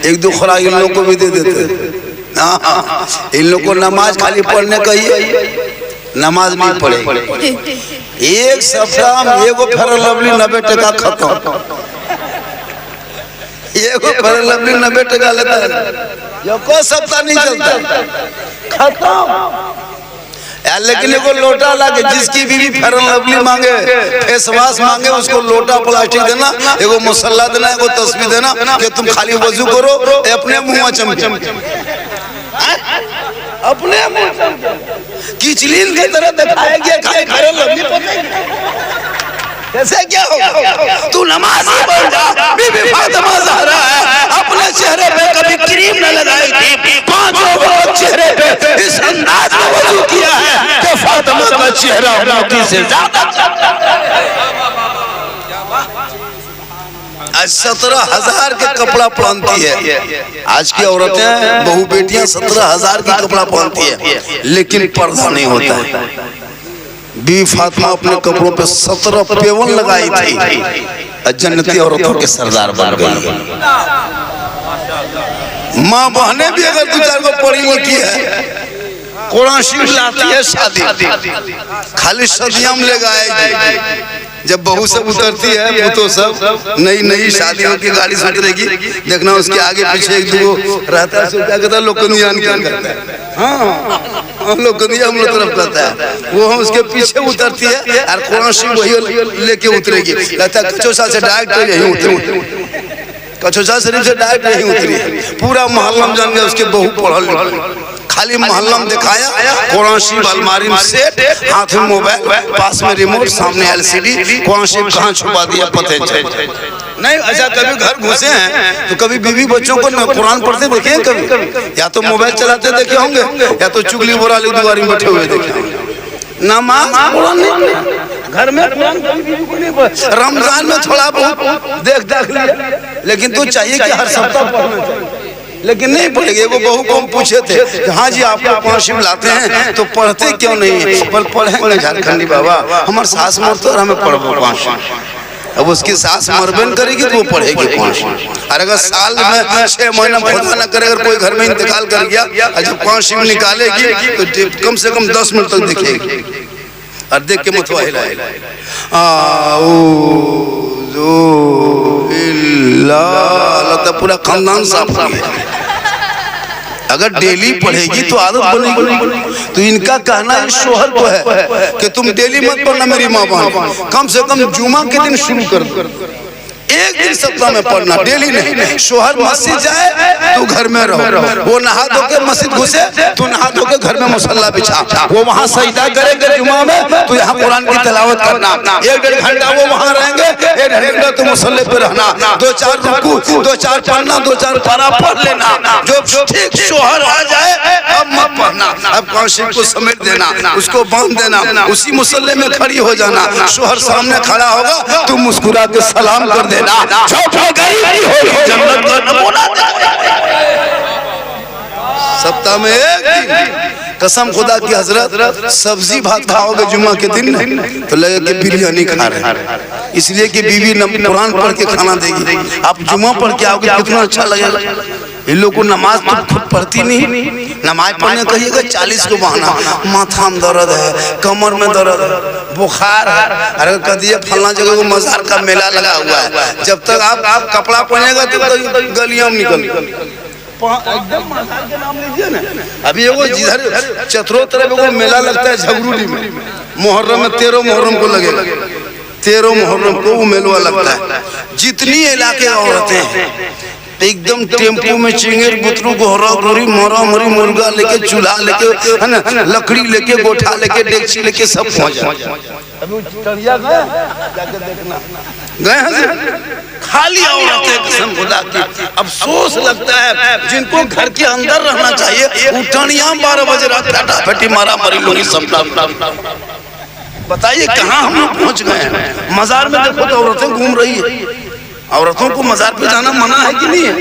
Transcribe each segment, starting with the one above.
एक दो खुराक इन लोग को भी दे देते। इन लोग को नमाज खाली पढ़ने कहिए, नमाज नहीं पढ़े। एक सप्ताह में एगो फेयर लवली 90 टका खत्म, एगो फेयर लवली 90 टका लेता है, कोई सप्ताह नहीं चलता, खत्म। लेकिन एगो लोटा लाके जिसकी बीवी फेयर लवली मांगे, फेस वॉश मांगे, उसको लोटा प्लास्टिक देना, एगो मुसल्ला देना, एगो तस्बीह देना कि तुम खाली वजू करो, अपने मुंह चमके, अपने किचलीन की तरह दिखाएगी, फेयर लवली कैसे क्या होगा? तू नमाज ही बन जा। बीबी फातिमा ज़हरा है, अपने चेहरे पे कभी क्रीम न लगाई थी, 5 रोज चेहरे पे इस अंदाज में वजू किया है कि फातिमा का चेहरा मोती से ज्यादा। आज 17,000 के कपड़ा पहनती है, आज की औरतें बहू बेटियां 17,000 के कपड़ा पहनती है, लेकिन पर्दा नहीं होता है। बीवी फातिमा अपने कपड़ों पे 17 पेवन लगाई थी, जन्नती औरतों के सरदार बन गई। माँ बहने भी अगर 2-4 को पढ़ी लिखी है, कुरान शरीफ लाती है, शादी खाली सदियाम ले गाएगी। जब बहू सब उतरती है, वो तो सब नई नई शादियों की गाड़ी से उतरेगी, देखना उसके आगे पीछे एक दो रहता है, क्या कहता है, लोकनियान क्या करता है, हाँ लोकनिया हम लोग तरफ करता है, वो हम उसके पीछे उतरती है और कुरान शरीफ वही लेके उतरेगी। लगता है कचौसा से डायरेक्ट यहीं उतरी, कचौसा शरीफ से डायरेक्ट यहीं उतरी, पूरा मोहल्ला जान गया उसके बहू पढ़ल। खाली मोहल्ला में दिखाया, कुरान शरीफ अलमारी में सेट, हाथ में मोबाइल, पास में रिमोट, सामने LCD, कुरान शरीफ कहाँ छुपा दिया पते नहीं। अच्छा कभी घर घुसे हैं तो कभी बीवी बच्चों को कुरान पढ़ते देखे हैं कभी? या तो मोबाइल चलाते देखे होंगे, या तो चुगली बुराली दुआरी में बैठे हुए देखे होंगे। नमाज कुरान नहीं, घर में रमजान में थोड़ा बहुत देख लिया, लेकिन तो चाहिए कि हर सप्ताह पढ़ना चाहिए, लेकिन नहीं पढ़ेंगे। वो बहू को हम पूछे थे, हाँ जी आप कुरान शरीफ लाते हैं तो पढ़ते क्यों नहीं है? पर पढ़ेंगे झारखंडी बाबा, हमारे सास मरते और हमें पढ़ो कुरान शरीफ। अब उसकी सास मरबन करेगी तो वो पढ़ेगी कुरान शरीफ। और अगर साल में 6 महीना खुदा न करे, अगर कोई घर में इंतकाल कर गया और जब कुरान शरीफ निकालेगी तो कम से कम 10 मिनट तक दिखेगी, और देख के मत हिलाएगा। पूरा खानदान साफ है। अगर डेली पढ़ेगी तो आदत बनेगी। तो इनका कहना है शोहर को है कि तुम डेली मत पढ़ना मेरी माँ बहन, कम से कम जुमा के दिन शुरू कर दो, एक दिन सप्ताह में पढ़ना, डेली नहीं। शोहर मस्जिद जाए तो घर में रहो, वो नहा धो के मस्जिद घुसे तो नहा धो के घर में मुसल्ला बिछा, वो वहाँ सजदा करेंगे जुमा में तो यहाँ कुरान की तिलावत करना, 1-1.5 घंटा वो वहाँ रहेंगे, 1 घंटा तो मुसल्ले पे रहना, 2-4 रुकू, 2-4 पढ़ना, 2-4 पारा पढ़ लेना। जो ठीक शोहर आ जाए अब मत पढ़ना, अब कुरान शरीफ को समेट देना, उसको बांध देना, उसी मुसल्ले में खड़ी हो जाना। शोहर सामने खड़ा होगा तो मुस्कुरा के सलाम कर देना, जन्नत का नमूना। सप्ताह में एक दिन कसम खुदा की हजरत सब्जी भात खाओगे जुम्मा के दिन तो लगेगा कि बिरयानी खा रहे हैं, इसलिए कि बीवी कुरान पढ़ के खाना देगी। आप जुम्मा पढ़ के आओगे कितना अच्छा लगेगा। इन लोग को नमाज तो खुद पढ़ती नहीं, नमाज पढ़ने कहिएगा 40 को बहाना, माथा में दर्द है, कमर में दर्द है, बुखार है, अरे कह दिए फलना जगह वो मजार का मेला लगा हुआ है, जब तक आप कपड़ा पहनेगा तब तक गलियां में निकल एकदम मजार के नाम लीजिए ना। अभी वो जिधर चतरो तरफ वो मेला लगता है झगरूडी में, मुहर्रम में 13 मुहर्रम को लगेगा, 13 मुहर्रम को वो मेला लगता है। जितनी इलाके औरतें हैं एकदम टेम्पो में चिंगेर गुतरू गोहरा गोरी मोरा मोरी मुर्गा लेके, चूल्हा लेके, है ना, लकड़ी लेके, गोठा लेके, डेगची लेके सब पहुंच गए खाली औरतें कसम खुदा की। अफसोस लगता है जिनको घर के अंदर रहना चाहिए, उठनिया 12 बजे रात फटाफटी मारा मरी लोग सब। बताइए कहाँ हम लोग पहुंच गए हैं। मजार में देखो तो औरतें घूम रही है, औरतों को मजार पे जाना मना है कि नहीं है,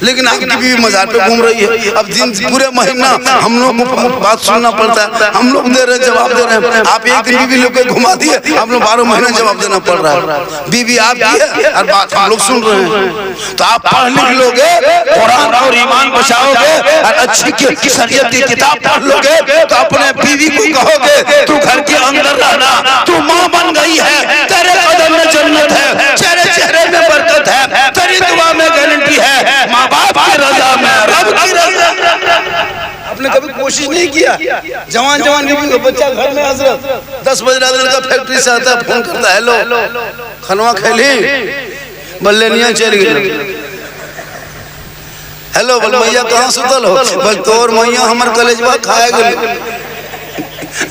लेकिन आपकी बीवी मजार पे घूम रही है। अब दिन पूरे महीना हम लोग को बात सुनना पड़ता है, हम लोग दे रहे हैं, जवाब दे रहे हैं। आप एक दिन बीवी लोग को घुमा दिए, आप लोग 12 महीना जवाब देना पड़ रहा है। बीवी आपकी है और बात हम लोग सुन रहे हैं। तो आप पढ़ लिख लोगे, ईमान बचाओगे और अच्छी शरीयत की किताब पढ़ लोगे तो अपने बीवी को कहोगे तू घर के अंदर रहना, तू माँ बन गई है, तेरे कदम में जन्नत है, तेरे चेहरे में बरकत है, तेरी दुआ में गारंटी है, माँ बाप की रजा में रब की रजा। आपने कभी कोशिश नहीं किया? जवान जवान बच्चा घर में हजरत 10 बजे रात लड़का फैक्ट्री से आता, फोन करता, हेलो खनवा खैली बल्लेनिया चल गई, हेलो बोल मैया कहाँ सुतल हो, बोल तोर मैया हमार कलेजवा खाए गए,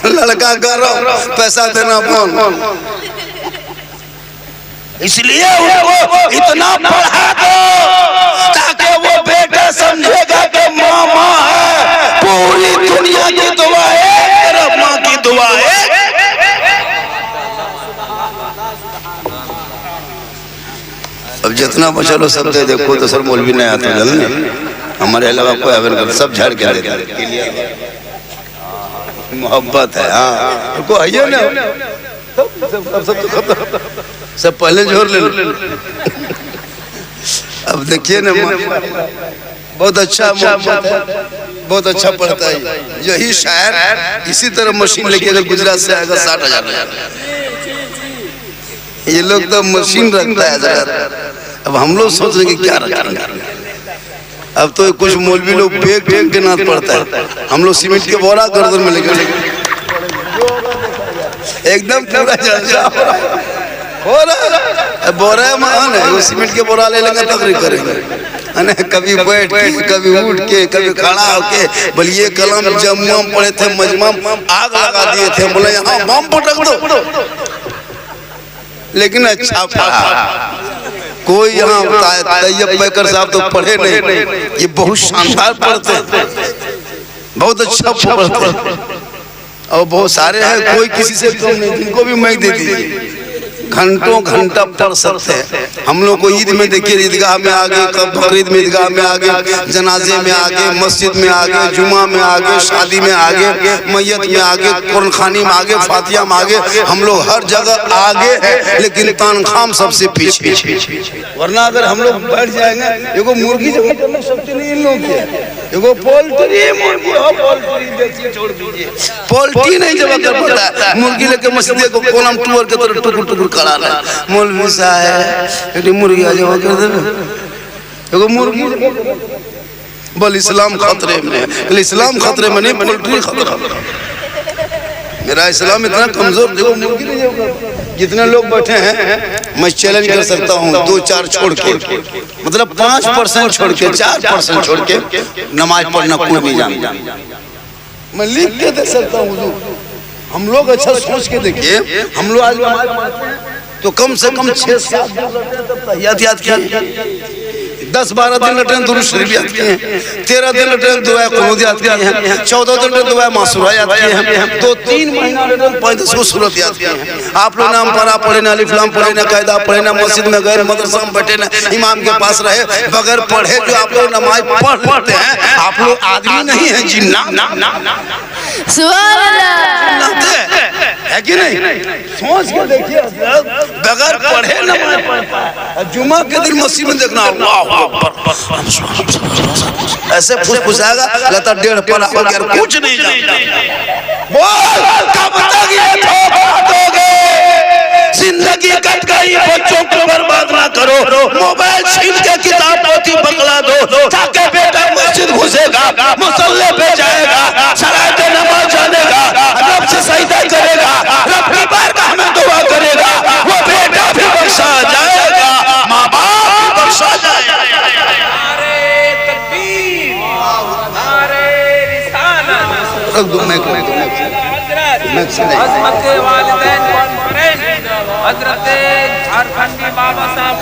लड़का करो पैसा देना फोन। इसलिए उनको इतना पढ़ा दो ताकि वो बेटा समझेगा कि माँ माँ है, पूरी दुनिया की दुआ है, तेरा माँ की दुआ है। अब जितना बचा लो सब दे देखो तो सर मौलवी नहीं आता जल्दी, हमारे अलावा कोई अवेयर कर, सब झाड़ के देते, मोहब्बत है। हाँ को आइए ना, सब पहले जोर ले लो। अब देखिए ना, बहुत अच्छा मोहब्बत है, बहुत अच्छा पढ़ता है। यही शायर इसी तरह मशीन लेके अगर गुजरात से आएगा 60,000, ये लोग तो मशीन रखता है जरा। अब हम लोग सोच रहे कि क्या रखेंगे, अब तो कुछ मौलवी लोग बेग बेग के नाथ पड़ता है, हम लोग सीमेंट के बोरा गर्दन में लेकर एकदम पूरा जलसा हो रहा है, बोरा महान है, वो सीमेंट के बोरा ले लेकर तकरीर करेंगे, कभी बैठ के, कभी उठ के, कभी खड़ा होके, बोले ये कलम जमुआ पड़े थे मजमा आग लगा दिए थे, बोले यहाँ बम पटक दो, लेकिन अच्छा पढ़ा। कोई यहाँ तैयब बैकर साहब तो पढ़े नहीं, ये बहुत शानदार पढ़ते हैं, बहुत अच्छा पढ़ते हैं, और बहुत सारे हैं, कोई किसी से कम नहीं, जिनको भी मैं दे दीजिए घंटों घंटा पढ़ सकते हैं। हम लोग को ईद में देखिए ईदगाह में आगे, कब बकरीद में ईदगाह में आगे, जनाजे में आगे, मस्जिद में आगे, जुमा में आगे, शादी में आगे, मैयत में आगे, कुरानखानी में आगे, फातिहा में आगे, हम लोग हर जगह आगे है, लेकिन तानखाम सबसे पीछे। वरना अगर हम लोग बैठ जाएंगे, एगो मुर्गी जब करने शक्ति नहीं इन लोगों की, एगो पोल्ट्री मुर्गी हो, पोल्ट्री छोड़ दीजिए, पोल्ट्री नहीं जब अगर पता है, मुर्गी लेके मस्जिद को कोलम टूर के तरह टुकुर टुकुर करा रहा है, मौलवी साहब मुर्गी आ जाओ कर देवे, एगो मुर्गी बोल इस्लाम खतरे में, इस्लाम खतरे में नहीं, पोल्ट्री खतरा। मेरा इस्लाम इतना कमजोर, देखो मुर्गी नहीं जाओ। जितने लोग बैठे हैं मैं चैलेंज कर सकता हूँ, 2-4 छोड़ के, मतलब 5% छोड़ के, 4% छोड़ के नमाज पढ़ना कोई नहीं जानता, मैं लिख के दे सकता हूँ। हम लोग अच्छा सोच के देखिए, हम लोग आज नमाज पढ़ते हैं तो कम से कम 6-7 तहियात याद किए, 10-12 दिन लटें दुरूद शरीफ याद किए हैं, 13 दिन लटें दुआ कुनूत याद किए हैं, 14 दिन लटें दुआ मासूरा याद किए हैं, 2-3 महीना लटें 35 सूरत याद किए हैं। आप लोग नाम पढ़ा पढ़े ना, अलिफ लाम पढ़े ना, कायदा पढ़े ना, मस्जिद में गए, मदरसा में बैठे ना, इमाम के पास रहे, बगैर पढ़े जो आप लोग नमाज पढ़ लेते हैं, आप लोग आदमी नहीं है, जिन्ना है कि नहीं? सोच के देखिए, बगैर पढ़े नमाज पढ़ता है, जुमा के दिन मस्जिद में देखना ऐसे फुसफुसाएगा, लगता 1.5 पर हो गया, कुछ नहीं जानता। बोल कब तक ये धोखा दोगे? जिंदगी कट गई, बच्चों को बर्बाद ना करो, मोबाइल छीन के किताब पोथी पकड़ा दो, ताकि बेटा मस्जिद घुसेगा, मुसल्ले पे जाएगा, शरायत नमाज जानेगा, रब से सजदा करेगा, रब की बारगाह में दुआ करेगा, वो बेटा भी बख्शा जाएगा, माँ बाप भी बख्शा जाएगा।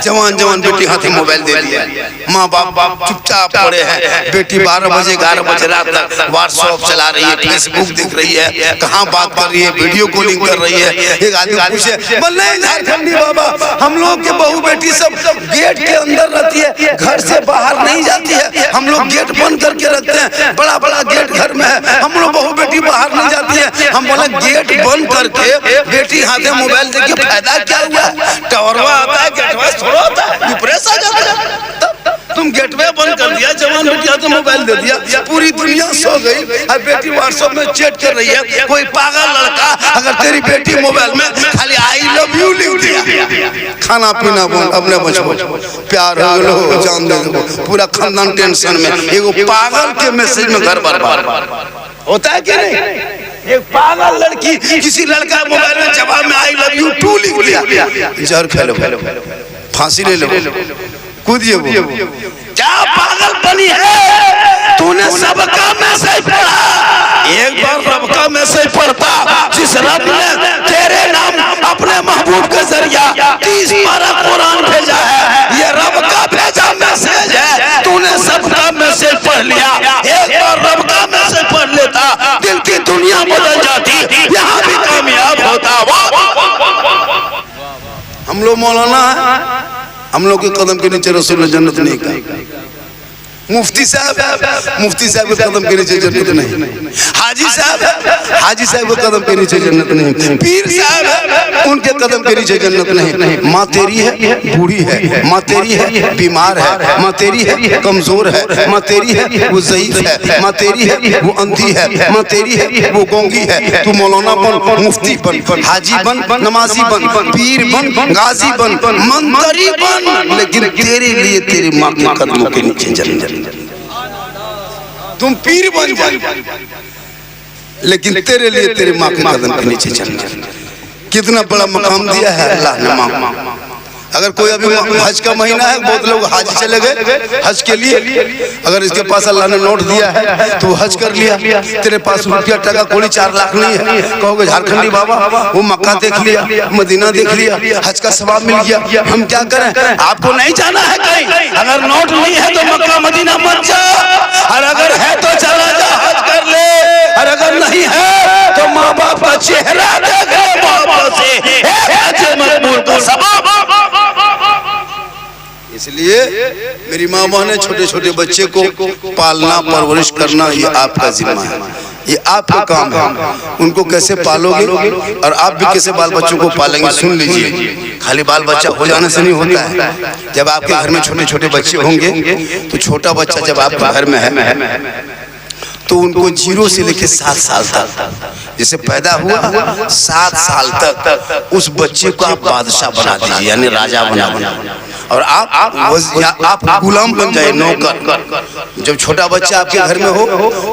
जवान जवान बेटी हाथी मोबाइल दे दिया, माँ बाप चुपचाप पड़े हैं, बेटी 12 बजे 11 बजे रात तक व्हाट्सएप चला रही है, फेसबुक देख रही है, कहाँ बात कर रही है, वीडियो कॉलिंग कर रही है। एक आदमी पूछे, बोले झारखंडी बाबा हम लोग के बहू बेटी सब गेट के अंदर रहती है, घर से बाहर नहीं जाती है, हम लोग गेट बंद करके रखते हैं, बड़ा बड़ा गेट घर में है, हम लोग बहू बेटी बाहर नहीं जाती है। हम बोले गेट बंद करके बेटी हाथे मोबाइल देके फायदा क्या हुआ? टावरवा आता है, गेटवा थोड़ा होता है, प्रेस आ जाता है, तुम तुम गेटवे बंद कर दिया, जवान बेटिया तो मोबाइल दे दिया, पूरी दुनिया सो गई और बेटी व्हाट्सएप में चैट कर रही है। कोई पागल लड़का अगर तेरी बेटी मोबाइल में खाली आई लव यू लिख दिया, खाना पीना बंद, अपने बचपन प्यार हो लो, जान दे दो, पूरा खानदान टेंशन में, एगो पागल के मैसेज में घर बर्बाद होता है कि नहीं? एक पागल लड़की किसी लड़का मोबाइल में जवाब में आई लव यू टू लिख दिया, जहर खेलो, फांसी ले लो, कूदिए वो। क्या पागल बनी है तूने? सबका मैसेज पढ़ा, एक बार रब का मैसेज पढ़ता, जिस रब ने तेरे नाम अपने महबूब के जरिया 30 पारा कुरान भेजा है, ये रब का भेजा मैसेज है। तूने सबका मैसेज पढ़ लिया, एक बार रब का मैसेज पढ़ लेता, दिल की दुनिया बदल जाती, यहाँ भी कामयाब होता। हम लोग मौलाना है, हम लोग के कदम के नीचे रसूल ने जन्नत नहीं कहा। मुफ्ती साहब के कदम के नीचे जन्नत नहीं, हाजी साहब के कदम के नीचे जन्नत नहीं, पीर साहब उनके कदम के नीचे जन्नत नहीं। माँ तेरी है बूढ़ी है, माँ तेरी है बीमार है, माँ तेरी है कमजोर है, माँ तेरी है वो ज़ईफ है, माँ तेरी है वो अंधी है, माँ तेरी है वो गूंगी है। तू मौलाना बन, मुफ्ती बन, हाजी बन, नमाजी बन, पीर बन, गाजी बन, मंत्री बन, लेकिन तेरे लिए तेरी माँ के कदमों के नीचे जन्नत। तुम पीर बन जाओ, लेकिन तेरे लिए तेरे माँ के कदम के नीचे चलना। कितना बड़ा मकाम दिया है अल्लाह ने माँ को। अगर कोई अभी हज का महीना है, बहुत लोग हज चले गए हज के लिए, अगर इसके पास अल्लाह ने नोट दिया है तो वो हज कर लिया, तेरे पास रुपया टका कोड़ी 4 लाख नहीं है, कहोगे झारखंडी बाबा वो मक्का देख लिया, मदीना देख लिया, हज का सवाब मिल गया, हम क्या करें? आपको नहीं जाना है कहीं, अगर नोट नहीं है तो मक्का मदीना मत जाओ, और अगर है तो चला जा हज कर ले, और अगर नहीं है तो माँ बाप का चेहरा देख ले, मोहब्बत से हज मकबूल का सवाब। इसलिए मेरी मामा ने छोटे छोटे बच्चे को पालना परवरिश करना ये आपका जिम्मा है, ये आपका काम है। उनको कैसे पालोगे और आप भी कैसे बाल बच्चों को पालेंगे, सुन लीजिए। खाली बाल बच्चा हो जाने से नहीं होता है। जब आपके घर में छोटे छोटे बच्चे होंगे तो छोटा बच्चा जब आपके घर में है तो उनको 0 से लेकर 7 साल तक, जैसे पैदा हुआ 7 साल तक उस बच्चे को आप बादशाह बना दीजिए, यानी राजा बना, और आप गुलाम बन जाए, नौकर। जब छोटा बच्चा आपके घर में हो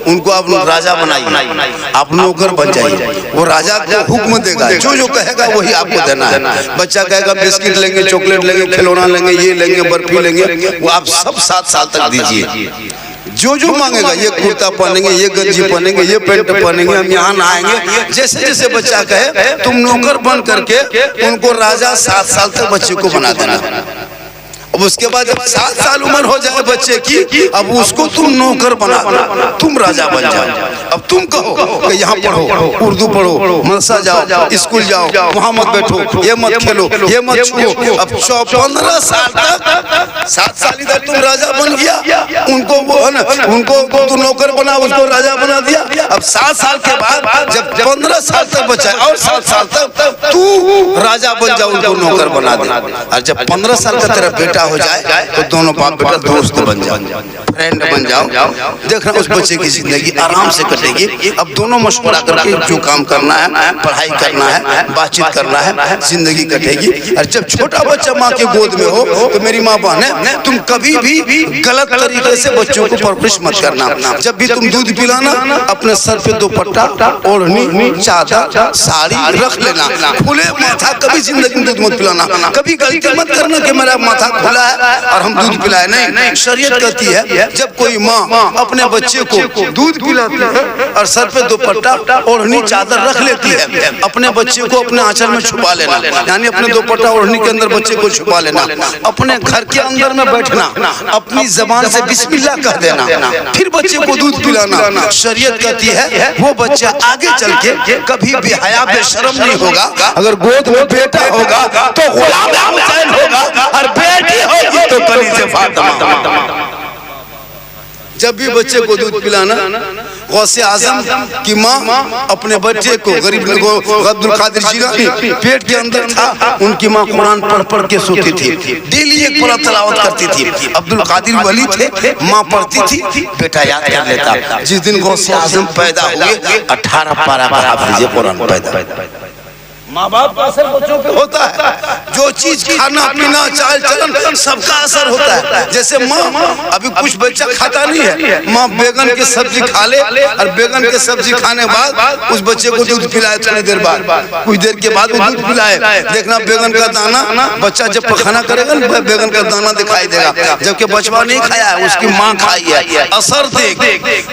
उनको आप राजा बनाइए, आप नौकर बन जाइए। वो राजा को हुक्म देगा, जो जो कहेगा वही आपको देना है। बच्चा कहेगा बिस्किट लेंगे, चॉकलेट लेंगे, खिलौना लेंगे, ये लेंगे, बर्फी लेंगे, वो आप सब 7 साल तक दीजिए। जो जो मांगेगा, ये कुर्ता पहनेंगे, ये गंजी पहनेंगे, ये पैंट पहनेंगे, हम यहाँ नहाएंगे, जैसे जैसे बच्चा कहे तुम नौकर बन करके उनको राजा 7 साल तक बच्चे को बना देना। अब उसके बाद जब 7 साल उम्र हो जाए बच्चे की, अब उसको तुम नौकर बना, तुम राजा बन जाओ। अब तुम कहो कि यहाँ पढ़ो, उर्दू पढ़ो, मदरसा जाओ, स्कूल जाओ, वहाँ मत बैठो, ये मत खेलो, ये मत छुओ। अब 15 साल तक 7 साल इधर तुम राजा बन गया, उनको वो है ना, उनको तू नौकर बना, उसको राजा बना दिया। अब 7 साल के बाद जब 15 साल तक बचा और 7 साल तक तू राजा बन जाओ, उनको नौकर बना दे। और जब 15 साल का तेरा बेटा हो जाए तो दोनों बाप बेटा दोस्त बन जाओ, फ्रेंड बन जाओ। देखना उस बच्चे की जिंदगी आराम से कटेगी। अब दोनों मशवरा करके जो काम करना है, पढ़ाई करना है, बातचीत करना है, जिंदगी कटेगी। और जब छोटा बच्चा माँ के गोद में हो तो मेरी माँ बहन, तुम कभी भी गलत तरीके से बच्चों को परवरिश मत करना। जब भी तुम दूध पिलाना, अपने सर पे दुपट्टा, ओढ़नी, चादर, साड़ी रख लेना, खुले माथा कभी जिंदगी में दूध मत पिलाना। कभी गलती मत करना कि मेरा माथा खुला है और हम दूध पिलाए, नहीं। शरीयत कहती है जब कोई माँ अपने बच्चे को दूध पिलाती है और सर पे दुपट्टा, ओढ़नी, चादर रख लेती है, अपने बच्चे को अपने आंचल में छुपा लेना, यानी अपने दुपट्टा ओढ़नी के अंदर बच्चे को छुपा लेना। अपने घर के अंदर में बैठना, अपनी जबान से बिस्मिल्लाह कह देना, फिर बच्चे को दूध पिलाना। शरीयत कहती है वो बच्चा आगे चल के कभी भी हया बेशरम नहीं होगा। अगर गोद में बेटा होगा तो गुलाम हुसैन होगा, और बेटी होगी तो कलीजे फातिमा। जब भी बच्चे को दूध पिलाना, गौसे आजम की माँ अपने बच्चे को, गरीब अब्दुल कादिर जिलानी पेट के अंदर था, उनकी माँ कुरान पढ़ पढ़ के सोती थी, डेली एक पूरा तलावत करती थी। अब्दुल कादिर वली थे, माँ पढ़ती थी, बेटा याद कर लेता। जिस दिन गौसे आजम पैदा हुए 18 पारा का हाफिज़ कुरान पैदा। माँ बाप का असर बच्चों पे होता है। जो चीज खाना पीना चाल चलन सबका असर होता है। जैसे माँ, अभी कुछ बच्चा खाता नहीं है, माँ बैगन की सब्जी खा ले और बैगन की सब्जी खाने बाद उस बच्चे को दूध पिलाए, थोड़ी देर बाद, कुछ देर के बाद वो दूध पिलाए। देखना बैगन का दाना, बच्चा जब पखाना करेगा ना बैगन का दाना दिखाई देगा, जबकि बचवा नहीं खाया है, उसकी माँ खाई है। असर देख,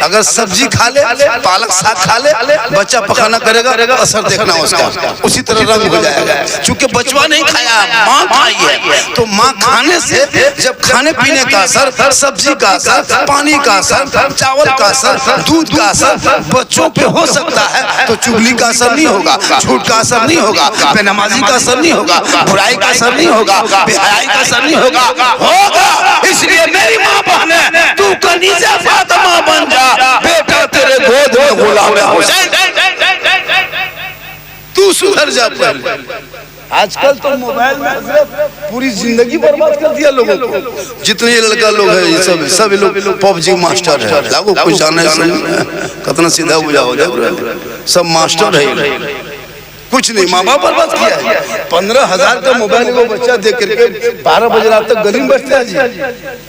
अगर सब्जी खा ले, पालक साग खा ले, बच्चा पखाना करेगा, असर देखना उसका उसी रंग हो जाएगा। चूंकि बचवा नहीं खाया, माँ खाई है, तो माँ खाने से जब खाने पीने का असर, सब्जी का असर, पानी का असर, चावल का असर, दूध का असर बच्चों पे हो सकता है, तो चुगली का असर नहीं होगा, झूठ का असर नहीं होगा, बेनमाजी का असर नहीं होगा, बुराई का असर नहीं होगा, बेहयाई का असर नहीं होगा। इसलिए मेरी माँ बहने, तू कनीज़ा फातिमा बन जा, बेटा तेरे गोद में गुलाम हुसैन, तू सुधर जा। पहले आजकल तो मोबाइल में पूरी जिंदगी बर्बाद कर दिया लोगों को। जितने लड़का लोग है, ये सब लोग पबजी मास्टर है, लागू कुछ जाने कितना सीधा बुझा हो जाए, सब मास्टर है, कुछ नहीं। माँ बाप बर्बाद किया है। 15,000 का मोबाइल को बच्चा देख करके 12 बजे रात तक गली में बैठते हैं जी।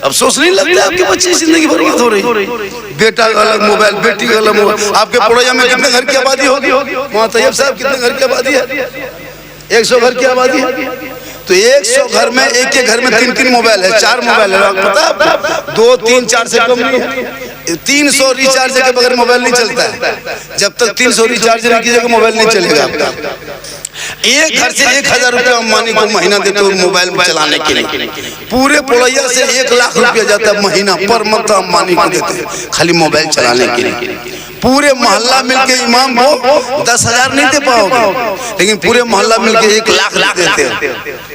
अफसोस नहीं लगता है आपके बच्चे की जिंदगी बर्बाद हो रही? बेटा का अलग मोबाइल, बेटी का अलग मोबाइल। आपके पड़ोया में कितने घर की आबादी होगी? वहाँ तैयब साहब कितने घर की आबादी है? 100 घर की आबादी है। तो 100 घर में एक घर में 3-3 मोबाइल है, 4 मोबाइल है। पता है 2, 3, 4 से कम नहीं है। 300 रिचार्ज के बगैर मोबाइल नहीं चलता है। जब तक 300 रिचार्ज नहीं कीजिएगा मोबाइल नहीं चलेगा आपका। एक घर से 1,000 रुपया अंबानी को महीना देते हो मोबाइल में चलाने के लिए। पूरे पड़ोया से 1 लाख रुपया जाता है महीना पर मंथ अंबानी को देते हैं खाली मोबाइल चलाने के लिए। पूरे मोहल्ला मिलके इमाम को 10,000 नहीं दे पाओगे, लेकिन पूरे मोहल्ला मिलके 1 लाख देते हो।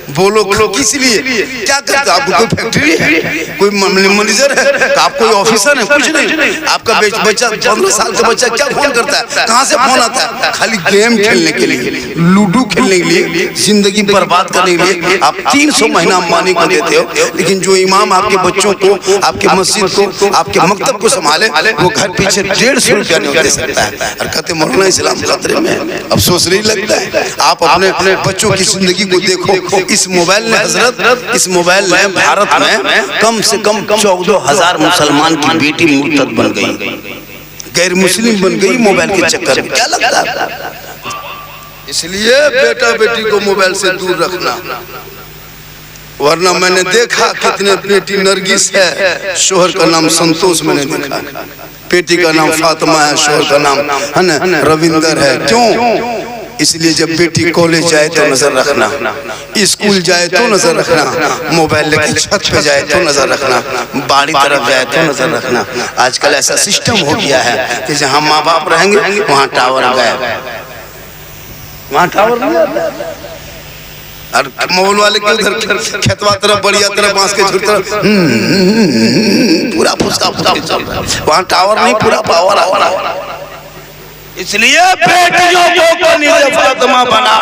बोलो किस लिए? क्या करते? आपको कोई फैक्ट्री है, कोई मैनेजर है, आप कोई ऑफिसर है? कुछ नहीं। आपका बच्चा 15 साल का बच्चा क्या फोन करता है? कहाँ से फोन आता है? खाली गेम खेलने के लिए, लूडो खेलने के लिए, जिंदगी बर्बाद करने के लिए आप 300 महीना अंबानी को देते हो। लेकिन जो इमाम आपके बच्चों को, आपके मस्जिद को, आपके मकतब को संभाले, वो घर पीछे 150 रुपया नहीं दे सकता है। और कहते मौलाना इस्लाम खतरे में। अफसोस नहीं लगता है? आप अपने बच्चों की जिंदगी को देखो। इस मोबाइल ने हजरत, इस मोबाइल ने भारत में कम से कम 14,000 मुसलमान की बेटी मुर्तद बन गई, गैर मुस्लिम बन गई मोबाइल के चक्कर में। क्या लगता है? इसलिए बेटा बेटी को मोबाइल से दूर रखना, वरना मैंने देखा कितने बेटी नरगिस है, शोहर का नाम संतोष, मैंने देखा बेटी का नाम फातिमा है, शोहर का नाम है ना रविंदर है। क्यों? इसलिए जब बेटी कॉलेज जाए तो नजर रखना, स्कूल जाए तो नजर रखना, मोबाइल लेके छत पे जाए तो नजर रखना, बाड़ी तरफ जाए तो नजर रखना। आजकल ऐसा सिस्टम हो गया है कि जहाँ माँ बाप रहेंगे वहाँ टावर गायब, वहाँ टावर नहीं आता। और मोबाइल वाले के उधर खेतवा तरफ, बढ़िया तरफ, बांस के झुर तरफ पूरा फुसका चल रहा है, वहाँ टावर नहीं, पूरा पावर आ रहा है। इसलिए बेटियों को कनीज़ा फातिमा बना,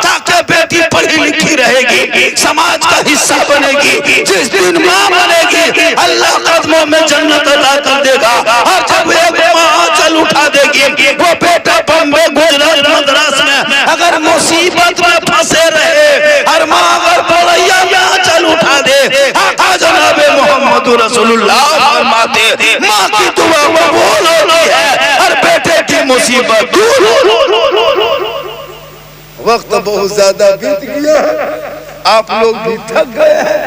ताकि बेटी पढ़ी लिखी रहेगी, समाज का हिस्सा बनेगी। जिस दिन माँ बनेगी अल्लाह कदमों में जन्नत अता कर देगा। और जब एक माँ चल उठा देगी, वो बेटा बम्बे, गुजरात, मद्रास में अगर मुसीबत में फंसे रहे, और माँ अगर पड़ैया में चल उठा दे, जनाबे मोहम्मद रसूलुल्लाह फरमाते माँ की दुआ कबूल होती है और बेटे की मुसीबत दूर। वक्त बहुत ज्यादा बीत गया है, आप लोग भी थक गए हैं,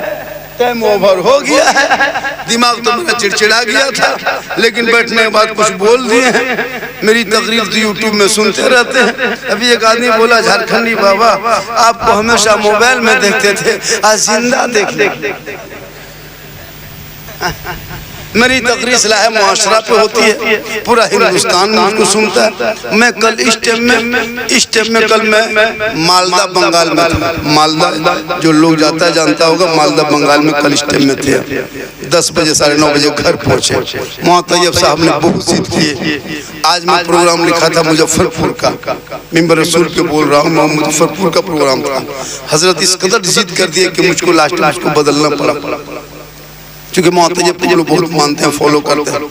टाइम ओवर हो गया है। दिमाग तो मेरा चिड़चिड़ा गया था, लेकिन बैठने के बाद कुछ बोल दिए हैं। मेरी तकरीर तो यूट्यूब में सुनते रहते हैं। अभी एक आदमी बोला, झारखंडी बाबा आपको हमेशा मोबाइल में देखते थे, आज जिंदा देख। मेरी तकरीर सलाह मुआशरा पे होती है, पूरा हिंदुस्तान मुझको सुनता है। मैं कल इस टाइम में कल मैं मालदा बंगाल में था। मालदा जो लोग जाता है जानता होगा, मालदा बंगाल में कल इस टाइम में थे। 10 बजे 9:30 बजे घर पहुंचे। वहाँ तैयब साहब ने बहुत जिद किए। आज मैं प्रोग्राम लिखा था मुजफ्फरपुर का, मिंबर रसूल पे बोल रहा हूँ, मुजफ्फरपुर का प्रोग्राम था। हजरत इस कदर जिद कर दिए कि मुझको लास्ट में उसको बदलना पड़ा, क्योंकि मोहतजब तो लोग बहुत मानते हैं, फॉलो करते हैं,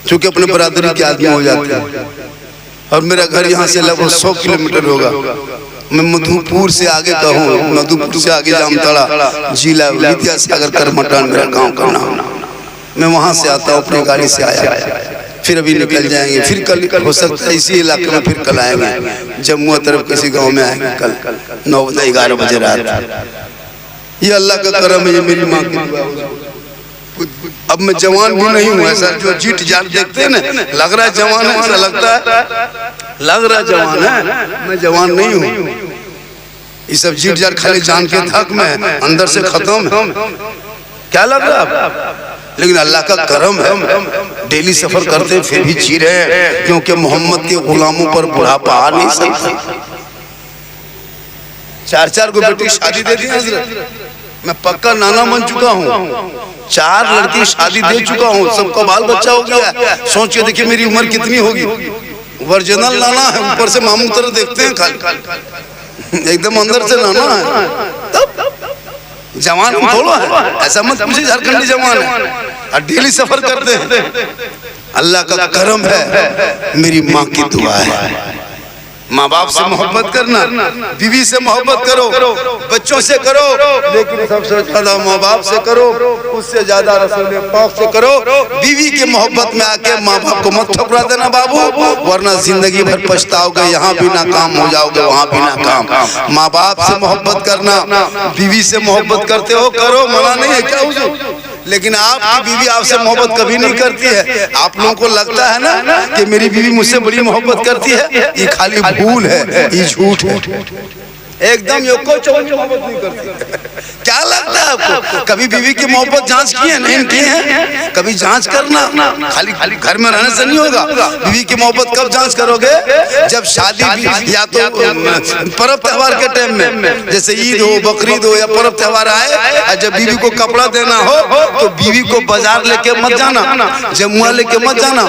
क्योंकि अपने बरादरी के आदमी हो जाते हैं। और मेरा घर यहाँ से लगभग 100 किलोमीटर होगा। मैं मधुपुर से आगे कहूँ, मधुपुर से आगे जामताड़ा जिला विद्यासागर करमटान मेरा गाँव का नाम। मैं वहाँ से आता हूँ, अपनी गाड़ी से आया, फिर अभी निकल जाएंगे, फिर कल हो सकता है इसी इलाके में फिर कल आएंगे, जम्मू तरफ किसी गाँव में आएंगे कल 9 बजे 11 बजे रात। ये अल्लाह का करम है, ये मेरी माँ की दुआ। अब मैं जवान भी नहीं हूँ, ऐसा जो जीट जाट देखते हैं ना, लग रहा है जवान है, ऐसा लगता है लग रहा है जवान है, मैं जवान नहीं हूँ। ये सब जीट जाट खाली जान के थक में, अंदर से खत्म है, क्या लग रहा है? लेकिन अल्लाह का करम है, डेली सफर करते फिर भी जी रहे हैं, क्योंकि मोहम्मद के गुलामों पर बुढ़ापा आ नहीं सकता। 4 को बेटी शादी दे दी हजरत, मैं पक्का नाना बन चुका हूँ। 4 लड़की शादी दे चुका हूँ, सबका बाल बच्चा हो गया। सोच के देखिए मेरी उम्र कितनी होगी। वर्जिनल नाना है, ऊपर से मामू तरह देखते हैं, खाली एकदम अंदर से नाना है। तब जवान थोड़ा है, ऐसा मत पूछिए झारखंडी जवान है, और डेली सफर करते हैं। अल्लाह का करम है, मेरी माँ की दुआ है। माँ बाप से मोहब्बत करना, बीवी से मोहब्बत करो, बच्चों से करो, लेकिन सबसे ज्यादा माँ बाप से करो, उससे ज्यादा रसूल पाक से करो। बीवी के मोहब्बत में आके माँ बाप को मत ठुकरा देना बाबू, वरना जिंदगी भर पछताओगे, यहाँ भी नाकाम हो जाओगे, वहाँ भी नाकाम। माँ बाप से मोहब्बत करना, बीवी से मोहब्बत करते हो करो, मना नहीं है क्या हुजूर, लेकिन आपकी बीवी आपसे मोहब्बत कभी नहीं करती है। आप लोगों को लगता है ना कि मेरी बीवी मुझसे बड़ी मोहब्बत करती है, ये खाली भूल है, ये झूठ है। एकदम यो को मोहब्बत नहीं करती। क्या लगता है आपको? कभी बीवी की मोहब्बत जांच की है? नहीं की है। कभी जांच करना, खाली घर में रहने से नहीं होगा। बीवी की मोहब्बत कब जांच करोगे? जब शादी या तो पर्व त्योहार के टाइम में, जैसे ईद हो, बकरीद हो या पर्व त्योहार आए, जब बीवी को कपड़ा देना हो तो बीवी को बाजार लेके मत जाना, जमुआ लेके मत जाना,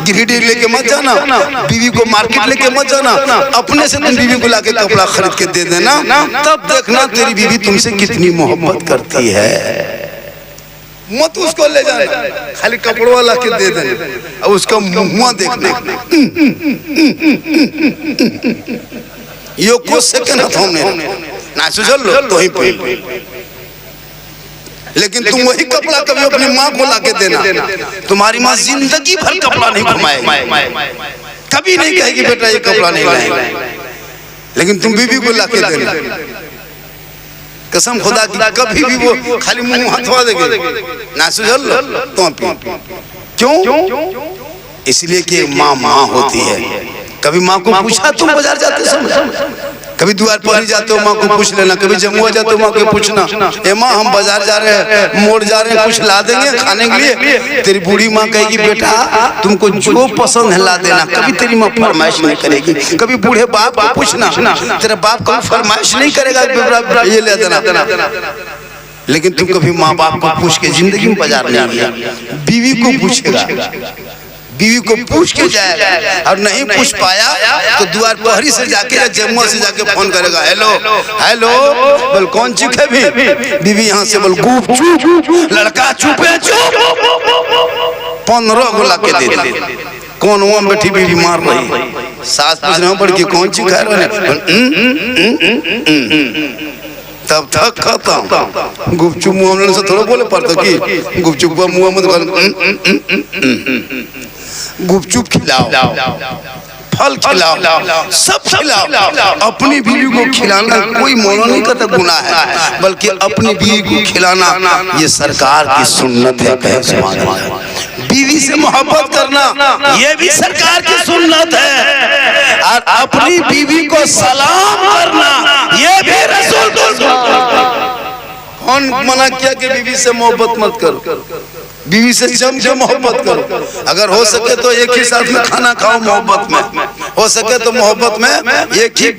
गिरिडीह लेके मत जाना, बीवी को मार्केट लेके मत जाना, अपने से तुम बीवी को लाके कपड़ा खरीद के दे देना, तब देखना तेरी बीवी तुमसे कितनी मोहब्बत करती है। मत उसको ले जाना, खाली कपड़वा ला के दे देना, और उसका मुंह देखना। यो को सेकंड हमने ना सुझल लो तो ही पे, लेकिन तुम वही कपड़ा कभी अपनी माँ को ला के देना, तुम्हारी माँ जिंदगी भर कपड़ा नहीं घुमाएगी, कभी नहीं कहेगी बेटा ये कपड़ा नहीं लाएंगे, लेकिन तुम बीवी को लाके देना। कसम खुदा की, कभी भी वो खाली मुंह हथवा देगी ना सुझल तो क्यों? इसलिए कि माँ होती है। कभी माँ को पूछा तुम बाजार जाते समय, कभी द्वार पर जाते हो माँ को पूछ लेना, कभी जमुआ जाते हो माँ को पूछना, ए माँ हम बाजार जा रहे हैं, मोड़ जा रहे हैं, कुछ ला देंगे खाने के लिए? तेरी बूढ़ी माँ कहेगी बेटा तुमको जो पसंद है ला देना, कभी तेरी माँ फरमाइश नहीं करेगी। कभी बूढ़े बाप को पूछना, तेरा बाप कभी फरमाइश नहीं करेगा ये ले देना, लेकिन तुम कभी माँ बाप को पूछ के जिंदगी में बाजार नहीं गया। बीवी को पूछेगा, बीवी को पूछ के जाएगा, और नहीं पूछ पाया तो द्वार पहरी से जाके या जमुआ से जाके फोन करेगा, हेलो हेलो बोल कौन चुप है? भी बीवी यहाँ से बोल गुप चुप, लड़का चुप है चुप, 15 को ला के दे दे। कौन वहाँ बैठी बीवी मार रही, सास पूछ रहे हो बड़की कौन चीज खा रहे, तब तक खत्म। गुपचुप मुँह से थोड़ा बोले पड़ता कि गुपचुप मुँह मत, गुपचुप खिलाओ, फल खिलाओ, सब खिलाओ। अपनी बीवी को खिलाना कोई मौला नहीं करता गुनाह है, बल्कि अपनी बीवी को खिलाना ये सरकार की सुन्नत है। बीवी से मोहब्बत करना ये भी सरकार की सुन्नत है, और अपनी बीवी को सलाम करना ये भी रसूल। कौन मना किया कि बीवी से मोहब्बत मत करो? बीवी से जम के मोहब्बत करो। अगर हो सके तो एक ही साथ में खाना खाओ मोहब्बत में, हो सके तो मोहब्बत में एक ही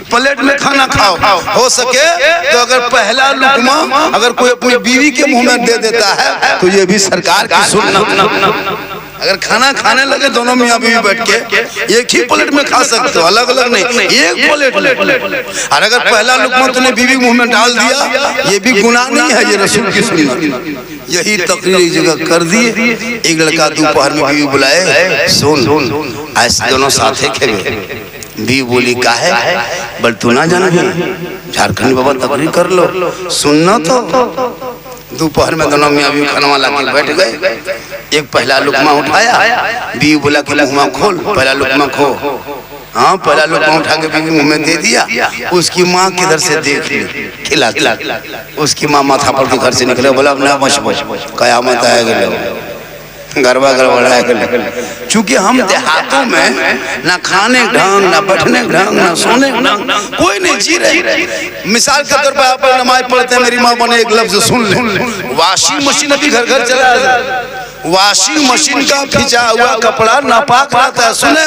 प्लेट में खाना खाओ। हो सके तो अगर पहला लुकमा अगर कोई अपनी बीवी के मुंह में दे देता है तो ये भी सरकार की सुन्नत। अगर खाना खाने लगे दोनों मियाँ बीवी बैठ के एक ही प्लेट में खा सकते हो, अलग अलग नहीं, एक प्लेट में। और अगर पहला लुकमा तूने बीवी मुंह में डाल दिया ये भी गुनाह नहीं है, ये रसूल की सुन्नत। यही तकरीर एक जगह कर दी। एक लड़का दोपहर में बीवी बुलाए, सुन ऐसे दोनों साथ खेले। बीवी बोली का है, बल तू ना जाना झारखंड बाबा तकरीर कर लो सुनना। तो दोपहर में दोनों मियाँ बीवी खाना वाला के बैठ गए। एक पहला लुकमा उठाया, बीवी बोला कि लुकमा खोल, पहला लुकमा खो। हाँ पहला लुकमा उठा के बीवी मुंह में दे दिया। उसकी माँ किधर से देख ली, खिला खिला। उसकी माँ माथा पर के घर से निकले, बोला अब ना बच कयामत आएगा, गरबा गड़बड़ा कर। चूंकि हम देहातों में ना खाने ढंग, ना बैठने ढंग, ना सोने ढंग, कोई नहीं जी रहे। मिसाल के तौर पर आप नमाज पढ़ते हैं, मेरी माँ बने एक लफ्ज सुन ले, वॉशिंग मशीन अभी घर घर चला है। वॉशिंग मशीन का खिंचा हुआ कपड़ा नापाक रहता है। सुने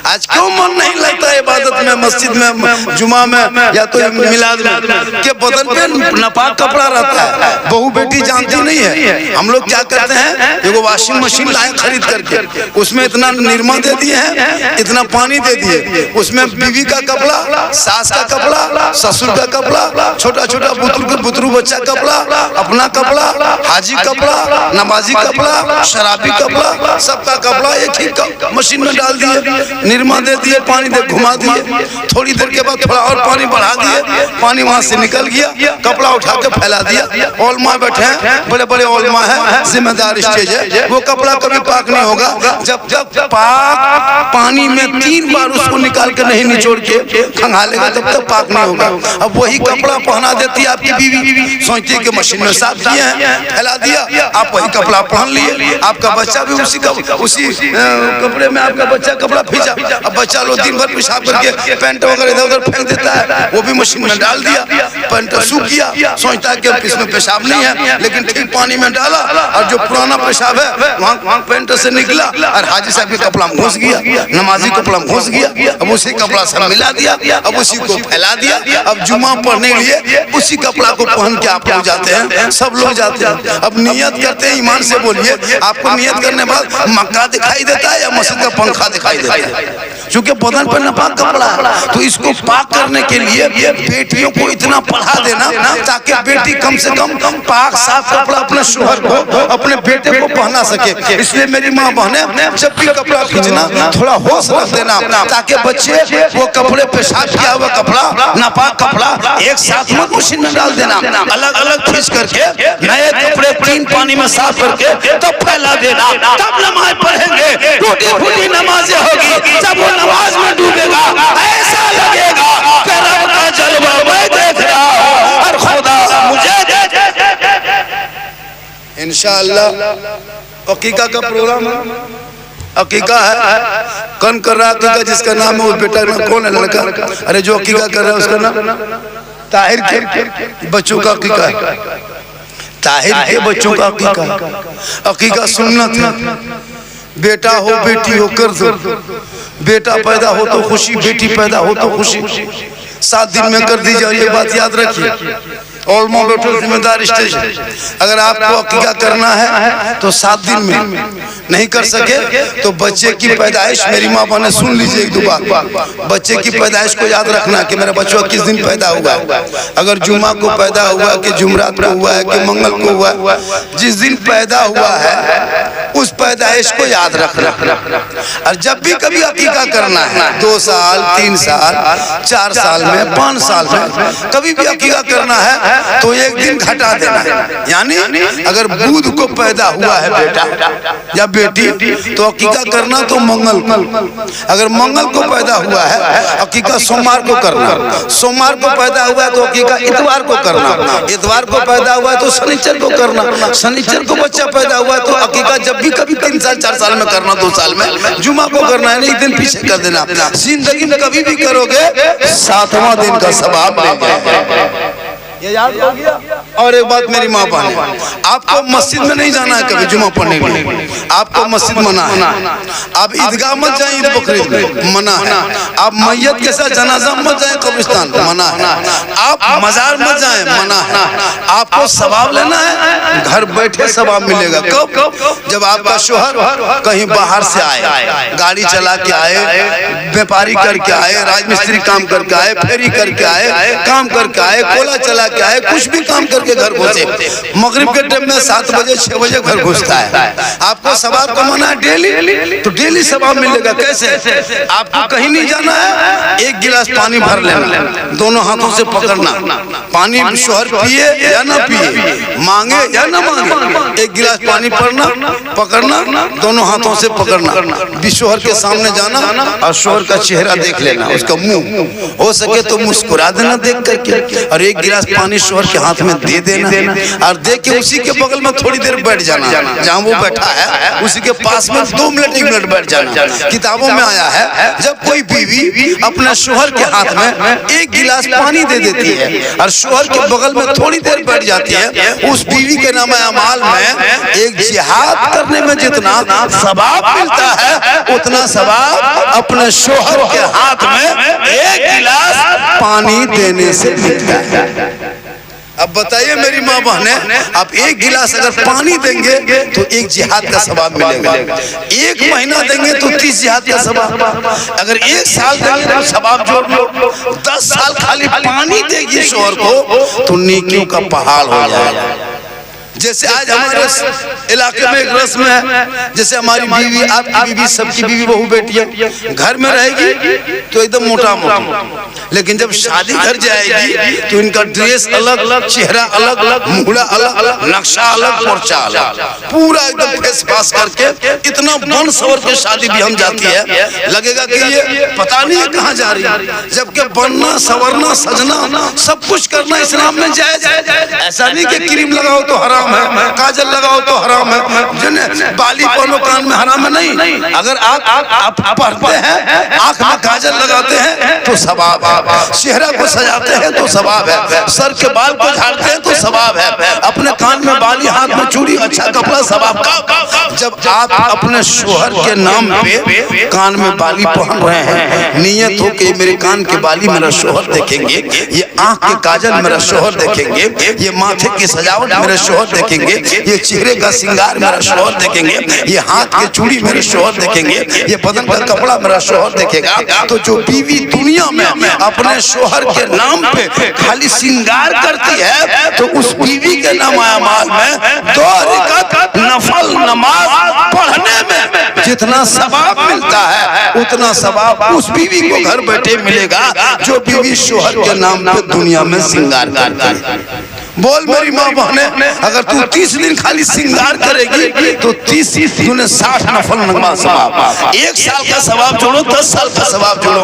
आज क्यों मन नहीं लगता है इबादत में, मस्जिद में, जुमा में या तो मिलाद में के बदन पे नापाक कपड़ा रहता है। बहू बेटी जानती नहीं है। हम लोग क्या करते हैं, देखो वॉशिंग मशीन लाए खरीद करके, उसमें इतना निरमा दे दिए हैं, इतना पानी दे दिए, उसमें बीवी का कपड़ा, सास का कपड़ा, ससुर का कपड़ा, छोटा छोटा बुतरू बच्चा कपड़ा, अपना कपड़ा, हाजी कपड़ा, नमाजी कपड़ा, शराबी कपड़ा, सबका कपड़ा एक ही मशीन में डाल दिए, निरमा दे दिए, पानी दे घुमा दिए। थोड़ी देर के बाद थोड़ा और पानी बढ़ा दिए, पानी वहां से निकल गया, कपड़ा उठा के फैला दिया। ओलमा बैठे हैं, बड़े बड़े ओलमा है, जिम्मेदार स्टेज है, वो कपड़ा कभी पाक नहीं होगा जब तक पाक पानी में 3 बार उसको निकाल के नहीं निचोड़ के खंगालेगा तब तक पाक नहीं होगा। अब वही कपड़ा पहना देती है आपकी बीवी, सोचती कि मशीन में साफ किए हैं, फैला दिया, आप वही कपड़ा पहन लिए। आपका बच्चा भी उसी कपड़े में आपका बच्चा कपड़ा भीजा। अब बच्चा लोग दिन भर पेशाब करके पैंट वगैरह इधर उधर फेंक देता है, वो भी मशीन में डाल दिया, पैंट सूख गया, सोचता है कि इसमें पेशाब नहीं है, लेकिन ठीक पानी में डाला और जो पुराना पेशाब है वहाँ पैंट से निकला और हाजी साहब के कपड़ा में घुस गया, नमाजी कपड़ा में घुस गया। अब उसी कपड़ा से मिला दिया, अब उसी को फैला दिया। अब जुमा पढ़ने के लिए उसी कपड़ा को पहन के आप लोग जाते हैं, सब लोग जाते हैं। अब नियत करते हैं, ईमान से बोलिए, आपको नियत करने बाद मक्का दिखाई देता है या मस्जिद का पंखा दिखाई देता है? क्योंकि बदन पर नापाक कपड़ा है। तो इसको पाक करने के लिए बेटियों को इतना पढ़ा देना ताकि बेटी कम से कम पाक साफ कपड़ा अपने शोहर को, अपने बेटे को पहना सके। इसलिए मेरी माँ बहने जब भी कपड़ा खींचना थोड़ा होश रख देना ताकि बच्चे वो कपड़े पेशाब किया हुआ कपड़ा, नापाक कपड़ा एक साथ मत मशीन में डाल देना, अलग अलग खींच करके नए कपड़े 3 पानी में साफ करके तब फैला देना, तब नमाज पढ़ेंगे। टूटी फूटी नमाजें होगी, जब वो नमाज में डूबेगा ऐसा लगेगा कि रब का जलवा मैं देख रहा हूं और खुदा मुझे इंशाअल्लाह। अकीका का प्रोग्राम है, अकीका है, कौन कर रहा है अकीका? जिसका नाम है उस बेटा में कौन है लड़का? अरे जो अकीका कर रहा है उसका नाम ताहिर के बच्चों का अकीका है, ताहिर के बच्चों का अकीका। अकीका सुन्नत है, बेटा हो बेटी हो कर दो, बेटा पैदा हो तो खुशी, बेटी पैदा हो तो खुशी, 7 दिन में कर दी जाए। ये बात याद रखिए। और बैठो जिम्मेदार स्टेज, अगर आपको अकीका करना है तो 7 दिन में नहीं कर सके तो बच्चे की पैदाइश, मेरी माँ बहने सुन लीजिए एक 2 बात, बच्चे की पैदाइश को याद रखना कि मेरा बच्चा किस दिन पैदा हुआ है। अगर जुमा को पैदा हुआ कि जुमरात को हुआ है कि मंगल को हुआ है, जिस दिन पैदा हुआ है उस पैदाइश को याद रखना। और जब भी कभी अकीका करना है 2 साल 3 साल 4 साल में 5 साल में कभी भी अकीका करना है तो 1 दिन घटा देना है। यानी अगर बुध को पैदा हुआ है बेटा या बेटी तो अकीका करना तो मंगल को, अगर मंगल को पैदा हुआ है अकीका सोमवार को करना, सोमवार को पैदा हुआ है तो अकीका इतवार को करना, इतवार को पैदा हुआ है तो शनिचर को करना, शनिचर को बच्चा पैदा हुआ है तो अकीका जब भी कभी 3 साल 4 साल में करना, 2 साल में जुमा को करना है, 1 दिन पीछे कर देना। जिंदगी में कभी भी करोगे 7वां दिन का सवाब मिल जाएगा। ये याद हो गया। और एक बात मेरी माँ बहन, आपको मस्जिद में नहीं जाना है कभी जुमा पढ़ने के लिए, आपको मस्जिद मना है। आप ईदगाह मत जाए, ईद बकरीद में मना है। आप मैयत के साथ जनाजा मत जाए, कब्रिस्तान मना है। आप मजार मत जाए, मना है। आपको सवाब लेना है, घर बैठे सवाब मिलेगा। कब? जब आपका शोहर कहीं बाहर से आए, गाड़ी चला के आए, व्यापारी करके आए, राजमिस्त्री काम करके आए, फेरी करके आए, काम करके आए, कोला चला के आए, कुछ भी काम करके घर घुसे। मगरिब के टाइम में 7 बजे 6 बजे घर घुसता है। आपको सवाब कमाना है डेली, तो डेली सवाब मिलेगा। कैसे? आपको कहीं नहीं जाना है, एक गिलास पानी भर लेना, दोनों हाथों से पकड़ना। पानी शोहर पिए या ना पिए, मांगे या ना मांगे, एक गिलास पानी पकड़ना, दोनों हाथों से पकड़ना, शोहर के सामने जाना और शोहर का चेहरा देख लेना, उसका मुंह हो सके तो मुस्कुरा देना देख करके, और एक गिलास पानी शोहर के हाथ में दे देना, और दे के उसी के बगल में थोड़ी देर बैठ जाना, जहाँ वो बैठा है उसी के पास में 2 मिनट 1 मिनट बैठ जाना। किताबों में आया है, जब कोई बीवी अपने शोहर के हाथ में 1 गिलास पानी दे देती है और शोहर के बगल में थोड़ी देर बैठ जाती है, उस बीवी के नाम अमाल में एक जिहाद करने में जितना सवाब मिलता है, उतना सवाब अपने शोहर के हाथ में 1 गिलास पानी देने से मिलता है। अब बताइए मेरी माँ बहने, आप 1 गिलास अगर पानी देंगे तो 1 जिहाद का सवाब मिलेगा। 1 महीना देंगे तो 30 जिहाद का सवाब। अगर 1 साल देंगे तो सवाब जोड़ लो। 10 साल खाली पानी देगी शोहर को तो नेकियों का पहाड़ हो जाएगा। जैसे आज हमारे इलाके में एक रस्म है, जैसे हमारी बीवी, आपकी बीवी, सबकी बीवी बहू बेटियां घर में रहेगी तो एकदम मोटा मोटा, लेकिन जब शादी घर जाएगी तो इनका ड्रेस अलग, चेहरा अलग, मुहरा अलग, नक्शा अलग, पर्चा अलग, पूरा एकदम फेस पास करके इतना बन सवर के शादी भी हम जाती है, लगेगा कि ये पता नहीं है कहाँ जा रही है। जबकि बनना, संवरना, सजना, सब कुछ करना इस्लाम में जायज है। ऐसा नहीं कि क्रीम लगाओ तो हराम है, काजल लगाओ तो हराम है, बाली पहनो कान में हराम है, नहीं। अगर आप पढ़ते हैं, आंख में काजल लगाते हैं तो सवाब है, चेहरा को सजाते हैं तो सवाब है, सर के बाल को झाड़ते हैं तो सवाब है, अपने कान में बाली, हाथ में चूड़ी, अच्छा कपड़ा, सवाब। जब आप अपने शोहर के नाम पे कान में बाली पहन रहे हैं, नियत हो कि मेरे कान के बाली मेरा शोहर देखेंगे, ये आंख के काजल मेरा शोहर देखेंगे, ये माथे की सजावट मेरे शोहर देखेंगे, ये चेहरे का श्रृंगार मेरा शोहर देखेंगे, ये हाथ के चूड़ी मेरे शोहर देखेंगे, ये बदन का कपड़ा मेरा शोहर देखेगा। तो जो बीवी दुनिया में अपने शोहर के नाम पे खाली श्रृंगार करती है, तो उस बीवी के नाम अमाल में 2 रकात नफल नमाज पढ़ने में जितना सवाब मिलता है, उतना सवाब उस बीवी को घर बैठे मिलेगा जो बीवी शोहर के नाम पे दुनिया में श्रृंगार करती है। बोल मेरी माँ बहने, अगर तू 30 दिन खाली श्रृंगार करेगी तो 30 तूने 60 नफल नमाज सवाब। 1 साल का सवाब जोड़ो, 10 साल का सवाब जोड़ो,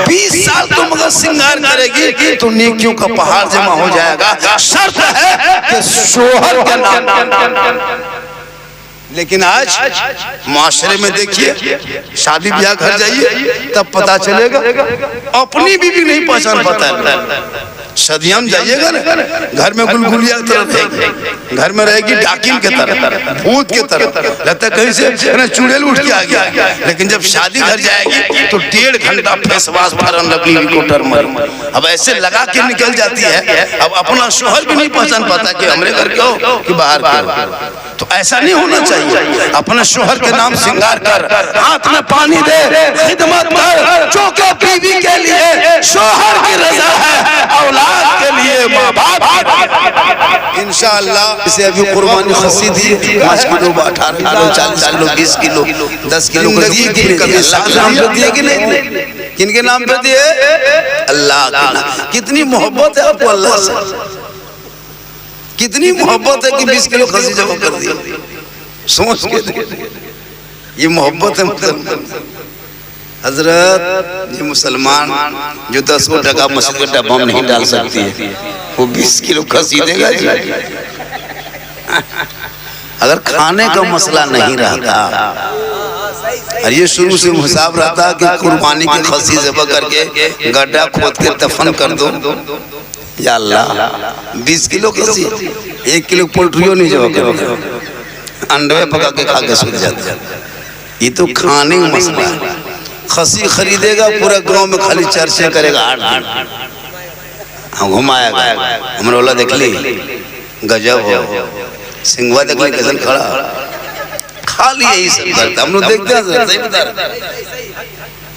20 साल तुम अगर श्रृंगार करेगी तो नेकियों का पहाड़ जमा हो जाएगा। शर्त है कि शोहर के नाम। लेकिन आज माशरे में देखिए, शादी ब्याह घर जाइए तब पता चलेगा, अपनी बीवी नहीं पहचान पाता है। सदियाम जाइएगा ना, घर में गुलगुलिया की तरह रहेगी, घर में रहेगी डाकिन के तरह, भूत के तरह, लगता है कहीं से चुड़ैल उठ के आ गया। लेकिन जब शादी घर जाएगी तो 1.5 घंटा फेस वाश फरन लगनी को टर्मर अब ऐसे लगा के निकल जाती है। अब अपना शोहर भी नहीं पहचान पाता कि हमरे घर के हो कि बाहर के। तो ऐसा नहीं होना चाहिए। अपने शोहर के नाम श्रृंगार कर, हाथ में पानी दे, खिदमत कर, जो कि बीवी के लिए शोहर की रजा है, औलाद के लिए माँ बाप। इंशाअल्लाह इसे अभी कुर्बानी खसी दी 5 kilo, 18 kilo, 40 kilo, 20 kilo, 10 kilo कभी साल नाम पे दिए कि नहीं? किनके नाम पे दिए? अल्लाह के नाम। कितनी मोहब्बत है आपको अल्लाह से, कितनी मोहब्बत है कि 20 किलो खसी जमा कर दिया। सोच के ये मोहब्बत है। मतलब हजरत, ये मुसलमान जो 10 टका मस्जिद का डब्बा में नहीं डाल सकती है, वो 20 किलो खसी देगा। अगर खाने का मसला नहीं रहता, और ये शुरू से हिसाब रहता कि कुर्बानी की खसी ज़बह करके गड्ढा खोद के दफन कर दो, या अल्लाह 20 किलो खसी, 1 किलो पोल्ट्रियो नहीं जो अंडे पका के खा के सूख जाते। ये तो खाने का मसला है। खसी खरीदेगा पूरा गांव में खाली चर्चे करेगा, हाँ घुमाएगा। हमरोला देख ली गजब हो, सिंगवा देख ली कैसे खड़ा, खाली यही सब करता। हम लोग देखते हैं सही बता रहे।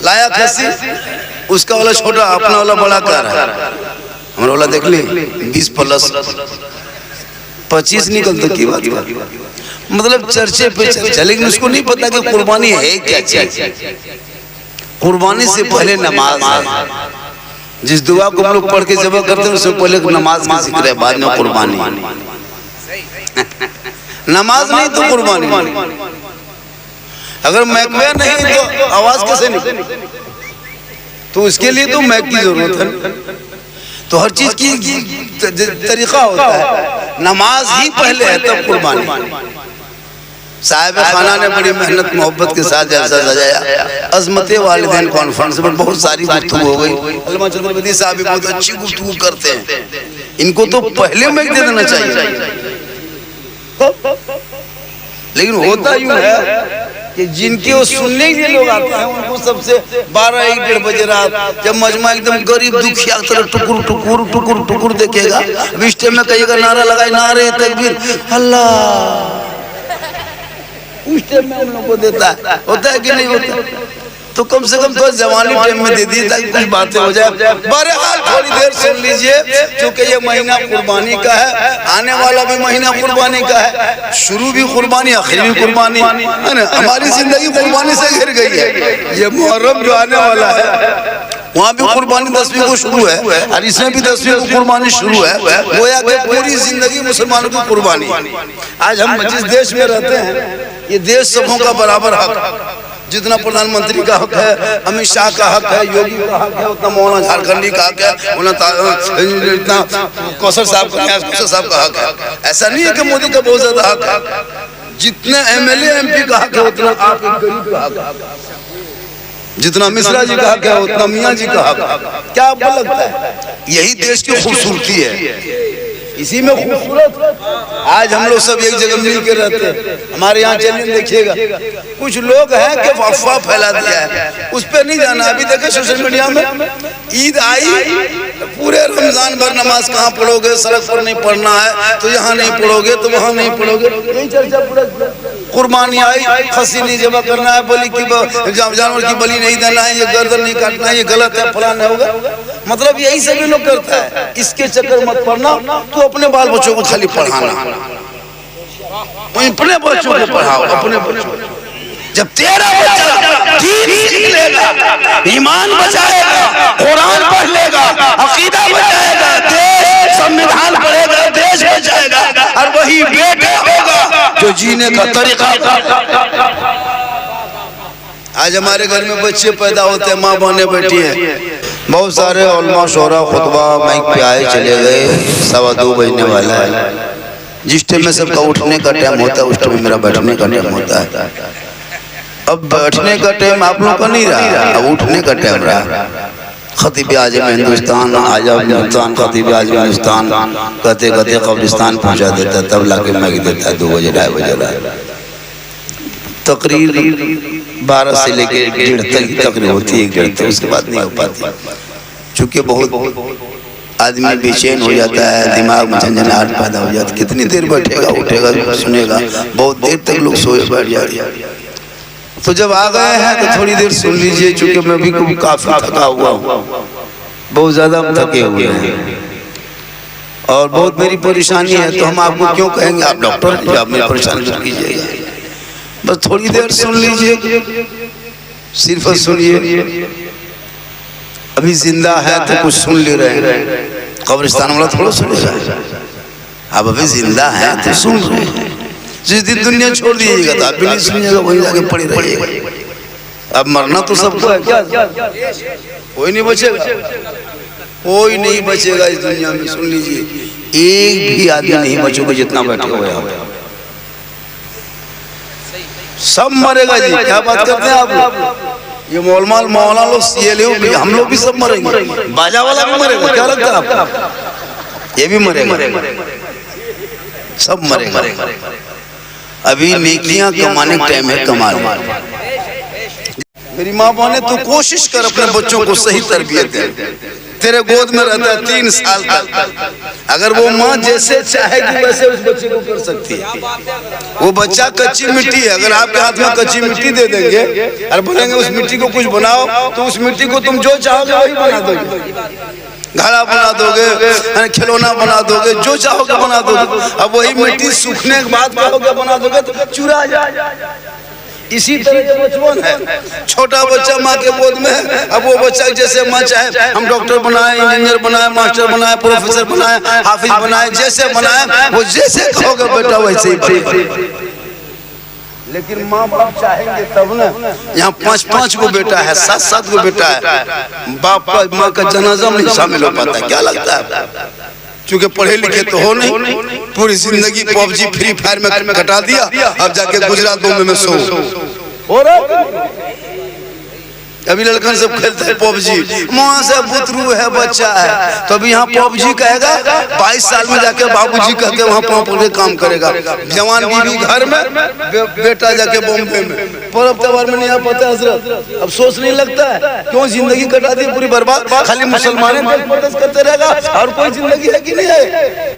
लाया खसी, उसका वाला छोटा, अपना वाला बड़ा कर रहा है। हमारा वाला देख ली 20 प्लस 25 निकलते की बात, मतलब चर्चे पे चर्चा। लेकिन उसको नहीं पता कि कुर्बानी है क्या चीज। कुर्बानी से पहले नमाज है। जिस दुआ को हम लोग पढ़ के जब करते हैं उससे पहले नमाज का जिक्र है, बाद में कुर्बानी। नमाज नहीं तो कुर्बानी। अगर मैकवे नहीं तो आवाज कैसे निकले, तो उसके लिए तो मैक की जरूरत है। तो हर चीज की तरीका होता है। नमाज ही पहले है तब कुर्बानी। साहिब खाना ने बड़ी मेहनत मोहब्बत के साथ जलसा सजाया। अजमत वालिदैन कॉन्फ्रेंस में बहुत सारी गुफ्तगू हो गई। अल्लामा चंद्रवती साहब भी बहुत अच्छी गुफ्तगू करते हैं। इनको तो पहले में दे देना चाहिए। लेकिन होता यूं है कि जिनके वो सुनने के लोग आते हैं उनको सबसे 12-1 बजे रात जब मजमा एकदम गरीब दुखिया तरह टुकुर टुकुर टुकुर टुकुर देखेगा, इस टाइम में कहिएगा नारा लगाए, नारे तकबीर अल्लाह, उस टाइम में हम लोग को देता है। होता है कि नहीं होता? तो कम से कम तो जवानी टाइम में दे दी ताकि कुछ बातें हो जाए। बहरहाल थोड़ी देर सुन लीजिए, क्योंकि ये महीना कुर्बानी का है। आने वाला भी महीना कुर्बानी का है। शुरू भी कुर्बानी, आखिर भी कुर्बानी है ना। हमारी जिंदगी कुर्बानी से घिर गई है। ये मुहर्रम जो आने वाला है वहाँ भी कुर्बानी 10वीं को शुरू है और इसमें भी 10वीं को कुर्बानी शुरू है। गोया कि पूरी जिंदगी मुसलमानों की कुर्बानी। आज हम जिस देश में रहते हैं ये देश सबों का बराबर हक। जितना प्रधानमंत्री का हक है, अमित शाह का हक है, योगी का हक है, उतना मौलाना झारखंडी का हक है, उतना कौशल साहब का हक है। ऐसा नहीं है कि मोदी का बहुत ज्यादा हक है। जितने MLA MP का हक है उतना आप गरीब का हक है। जितना मिश्रा जी का हक है उतना मियाँ जी का हक है। क्या आपको लगता है? यही देश की खूबसूरती है, इसी में खूबसूरत। आज हम लोग सब एक जगह मिल के रहते हैं। हमारे यहाँ चैनल देखिएगा, कुछ लोग हैं कि अफवाह फैला दिया है, उस पर नहीं जाना। अभी देखे सोशल मीडिया में ईद आई, पूरे रमजान भर नमाज कहाँ पढ़ोगे, सड़क पर नहीं पढ़ना है तो यहाँ नहीं पढ़ोगे तो वहाँ नहीं पढ़ोगे, यही चर्चा पूरा। कुर्बानी आई, खसी नहीं जमा करना है, बलि की जानवर की बलि नहीं देना है, ये गर्दन नहीं काटना है, ये गलत है, फलाना होगा। मतलब यही सभी लोग करता है। इसके चक्कर मत पड़ना, तो अपने बाल बच्चों को खाली पढ़ाना, अपने बच्चों को पढ़ाओ। अपने बच्चों जब तेरा बच्चा दीन सीख लेगा, ईमान बचाएगा, कुरान पढ़ लेगा, अकीदा बचाएगा, देश संविधान पढ़ेगा, देश बचाएगा, और वही बेटा होगा जो जीने का तरीका। आज हमारे घर में बच्चे पैदा होते हैं, माँ बहने बैठी हैं, बहुत सारे उलमा शोरा खुतबा माइक पे आए चले गए, 2:15 बजने वाला है। जिस टाइम में सबका उठने का टाइम होता है उस टाइम मेरा बैठने का टाइम होता है। अब बैठने का टाइम आप लोग का नहीं रहा, अब उठने का टाइम रहा। खतीब आज़म हिंदुस्तान, आज़म हिंदुस्तान, खतीब आज़म हिंदुस्तान कहते कहते कब्रिस्तान पहुंचा देता, तब लाके मैगी देता है 2 बजे 2:30 बजे। तकरीर 12 से लेके 1:30 तक की तकरीर होती है, 1:30 तक, उसके बाद नहीं हो पाती। चूँकि बहुत आदमी बेचैन हो जाता है, दिमाग में झंझनाहट पैदा हो जाता है। कितनी देर बैठेगा, उठेगा, सुनेगा, बहुत देर तक लोग सोए बैठ जाते। तो जब आ गए हैं तो थोड़ी देर सुन लीजिए, चूँकि मैं भी काफी थका हुआ हूँ, बहुत ज़्यादा थके हुए हैं और बहुत मेरी परेशानी है। तो हम आपको क्यों कहेंगे, आप डॉक्टर हैं, आप मेरी परेशानी दूर कीजिएगा। बस थोड़ी देर सुन लीजिए, सिर्फ सुनिए। अभी जिंदा है तो कुछ सुन ले रहे हैं, कब्रिस्तान वाला थोड़ा सुनेगा। अब अभी जिंदा है तो सुन रहे हैं। जिस दिन दुनिया छोड़ दीजिएगा तो आप भी नहीं सुनिएगा, वहीं जाके पड़े रहिएगा। अब मरना तो सबको है, क्या कोई नहीं बचेगा, कोई नहीं बचेगा इस दुनिया में। सुन लीजिए, एक भी आदमी नहीं बचोगे जितना बैठे हुए हैं, सब मरेगा जी। क्या बात करते हैं आप? ये मौलाना लोग, CLA, हम लोग भी सब मरेंगे, बाजा वाला भी मरेगा। क्या लगता है आपको? ये भी मरेगा, सब मरेगा। अभी नेकियां कमाने का टाइम है, कमा लो। मेरी माँ बहने तू कोशिश कर अपने बच्चों को सही तरबियत दे। तेरे गोद में रहता है 3 साल तक, अगर वो माँ जैसे चाहेगी वैसे उस बच्चे को कर सकती है। वो बच्चा कच्ची मिट्टी है, अगर आपके हाथ में कच्ची मिट्टी दे देंगे और बोलेंगे उस मिट्टी को कुछ बनाओ, तो उस मिट्टी को तुम जो चाहोगे वही बना दोगे। घड़ा बना दोगे, खिलौना बना दोगे, जो चाहोगे बना दोगे। अब वही मिट्टी सूखने के बाद कहोगे बना दोगे तो चुरा जाए। इसी तरह का बचपन है। छोटा बच्चा माँ के गोद में है, अब वो बच्चा जैसे माँ चाहे हम डॉक्टर बनाए, इंजीनियर बनाए, मास्टर बनाए, प्रोफेसर बनाए, हाफिज बनाए, जैसे बनाए वो जैसे कहोगे बेटा वैसे ही बनेगा। लेकिन माँ बाप चाहेंगे तब ना। यहाँ 5-5 को बेटा है, 7-7 को बेटा है, बाप माँ का जनाजा में शामिल हो पाता है। क्या लगता है? क्योंकि पढ़े लिखे तो हो नहीं, पूरी जिंदगी पबजी फ्री फायर में कटा दिया, अब जाके गुजरात बॉम्बे में सो हो रहा। अभी लड़कन सब खेलते हैं पबजी, वहां से बुतरू है, बच्चा है, तो अभी यहाँ पबजी कहेगा, 22 साल में जाके बाबूजी कहते वहाँ पकड़ काम करेगा। जवान बीवी घर में, बेटा जाके बॉम्बे में। पर्व त्योहार में नहीं आ पाता हजरत, अब सोच नहीं लगता है क्यों जिंदगी कटा दी पूरी बर्बाद। खाली मुसलमान करते रहेगा और कोई जिंदगी है कि नहीं है।